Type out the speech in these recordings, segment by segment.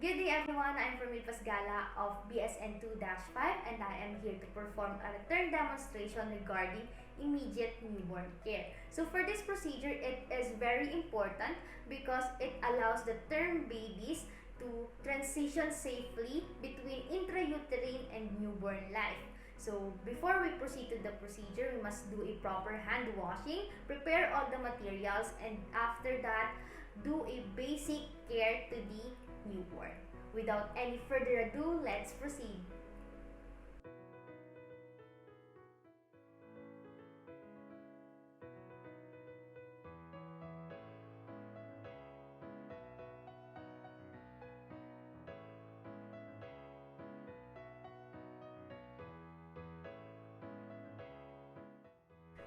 Good day everyone, I'm from Gala of BSN 2-5 and I am here to perform a return demonstration regarding immediate newborn care. So for this procedure, it is very important because it allows the term babies to transition safely between intrauterine and newborn life. So before we proceed to the procedure, we must do a proper hand washing, prepare all the materials, and after that, do a basic care to the newborn. Without any further ado, let's proceed.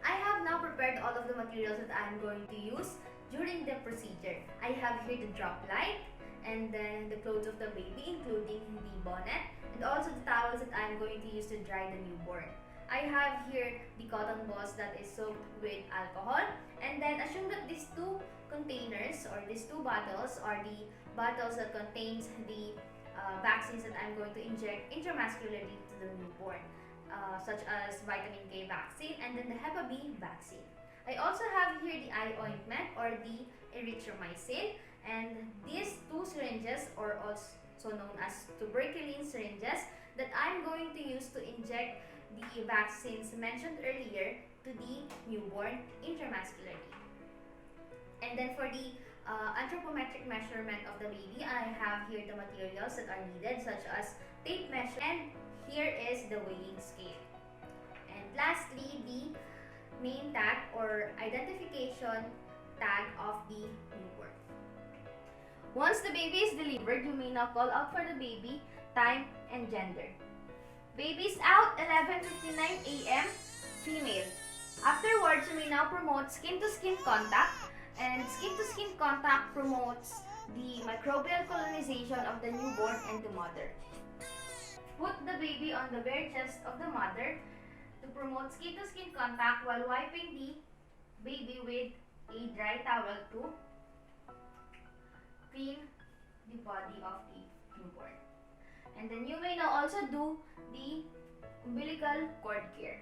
I have now prepared all of the materials that I'm going to use during the procedure. I have here the drop light, and then the clothes of the baby, including the bonnet, and also the towels that I'm going to use to dry the newborn. I have here the cotton balls that is soaked with alcohol, and then assume that these two containers or these two bottles are the bottles that contains the vaccines that I'm going to inject intramuscularly to the newborn, such as vitamin K vaccine and then the Hep B vaccine. I also have here the eye ointment or the erythromycin, and these two syringes, or also known as tuberculin syringes, that I'm going to use to inject the vaccines mentioned earlier to the newborn intramuscularly. And then for the anthropometric measurement of the baby, I have here the materials that are needed, such as tape measure, and here is the weighing scale. And lastly, the name tag or identification tag of the newborn. Once the baby is delivered, you may now call out for the baby, time, and gender. Baby's out, 11:59 a.m., female. Afterwards, you may now promote skin-to-skin contact, and skin-to-skin contact promotes the microbial colonization of the newborn and the mother. Put the baby on the bare chest of the mother to promote skin-to-skin contact while wiping the baby with a dry towel to clean the body of the newborn. And then you may now also do the umbilical cord care.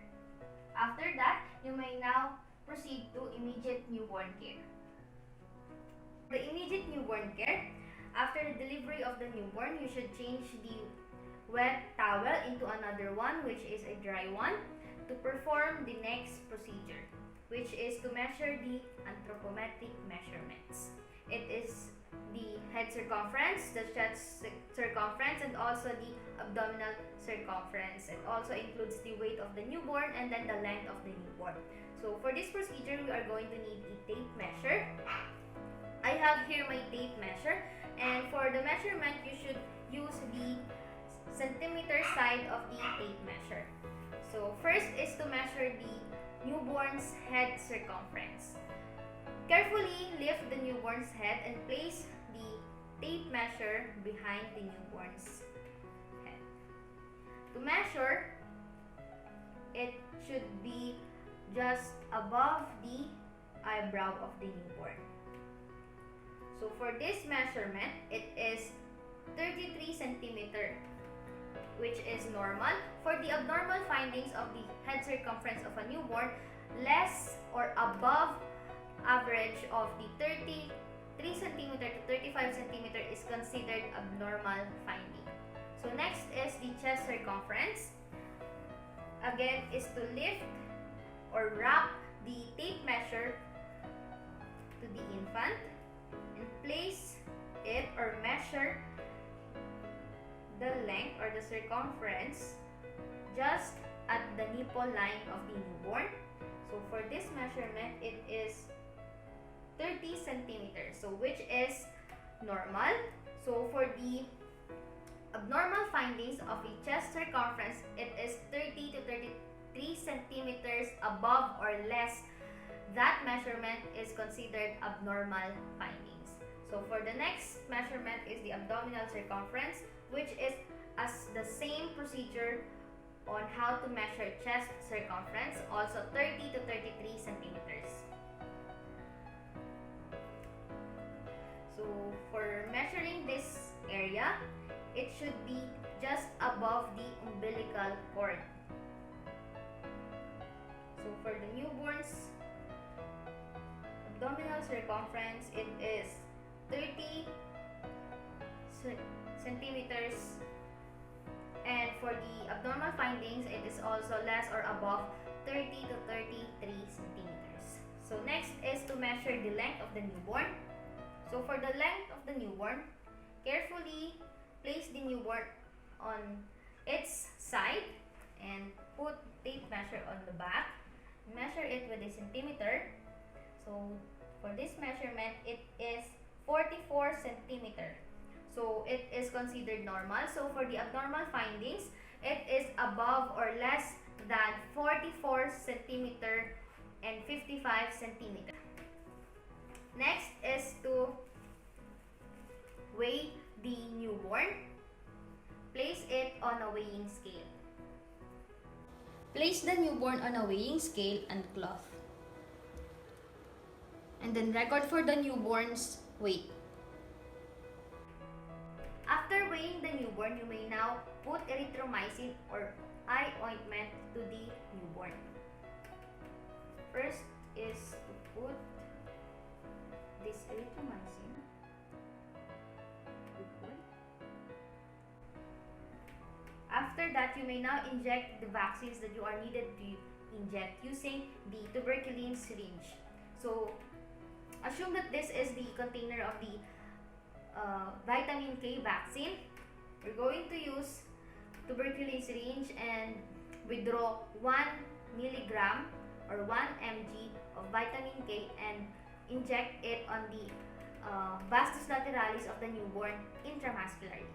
After that, you may now proceed to immediate newborn care. The immediate newborn care, after the delivery of the newborn, you should change the wet towel into another one, which is a dry one, to perform the next procedure, which is to measure the anthropometric measurements. It is the head circumference, the chest circumference, and also the abdominal circumference. It also includes the weight of the newborn and then the length of the newborn. So for this procedure, we are going to need a tape measure. I have here my tape measure, and for the measurement, you should use the centimeter side of the tape measure. So first is to measure the newborn's head circumference. Carefully lift the newborn's head and place the tape measure behind the newborn's head. To measure, it should be just above the eyebrow of the newborn. So for this measurement, it is 33 centimeter, which is normal. For the abnormal findings of the head circumference of a newborn, less or above average of the 33 cm to 35 cm is considered abnormal finding. So next is the chest circumference. Again, is to lift or wrap the tape measure to the infant and place it or measure the length or the circumference just at the nipple line of the newborn. So for this measurement, it is 30 centimeters, so which is normal. So for the abnormal findings of a chest circumference, it is 30 to 33 centimeters above or less. That measurement is considered abnormal findings. So for the next measurement is the abdominal circumference, which is as the same procedure on how to measure chest circumference, also 30 to 33 centimeters. So for measuring this area, area, it should be just above the umbilical cord. So for the newborn's abdominal circumference, it is 30 centimeters, and for the abnormal findings, it is also less or above 30 to 33 centimeters. So next is to measure the length of the newborn. So for the length of the newborn, carefully place the newborn on its side and put tape measure on the back. Measure it with a centimeter. So for this measurement, it is 44 centimeter. So it is considered normal. So for the abnormal findings, it is above or less than 44 centimeter and 55 centimeter. Next is to weigh the newborn. Place it on a weighing scale. Place the newborn on a weighing scale and cloth. And then record for the newborn's weight. After weighing the newborn, you may now put erythromycin or eye ointment to the newborn. First is to put this erythromycin. After that, you may now inject the vaccines that you are needed to inject using the tuberculin syringe. So, assume that this is the container of the vitamin K vaccine. We're going to use tuberculin syringe and withdraw 1 milligram or 1 mg of vitamin K and inject it on the vastus lateralis of the newborn intramuscularly.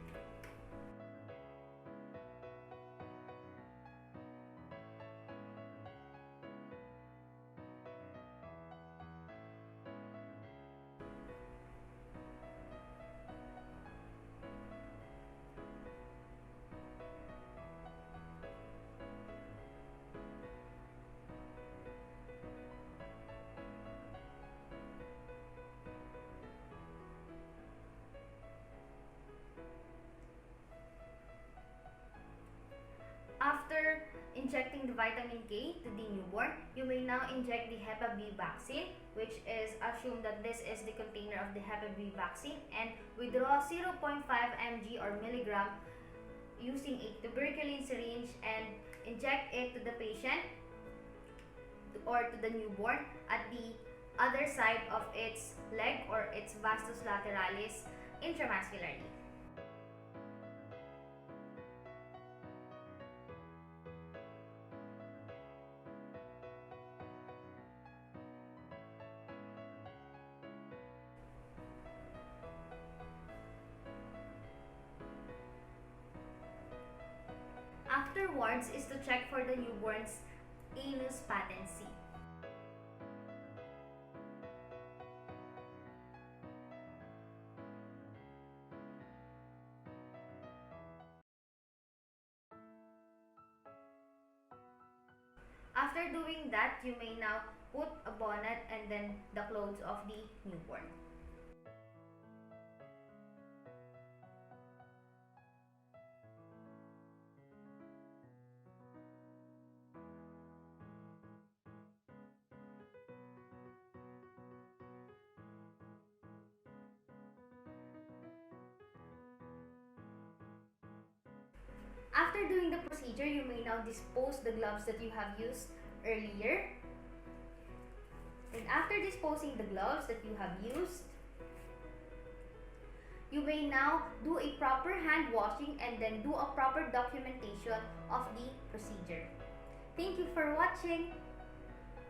After injecting the vitamin K to the newborn, you may now inject the Hep B vaccine, which is assumed that this is the container of the Hep B vaccine, and withdraw 0.5 mg or milligram using a tuberculin syringe and inject it to the patient or to the newborn at the other side of its leg or its vastus lateralis intramuscularly. Afterwards is to check for the newborn's anus patency. After doing that, you may now put a bonnet and then the clothes of the newborn. After doing the procedure, you may now dispose the gloves that you have used earlier. And after disposing the gloves that you have used, you may now do a proper hand washing and then do a proper documentation of the procedure. Thank you for watching.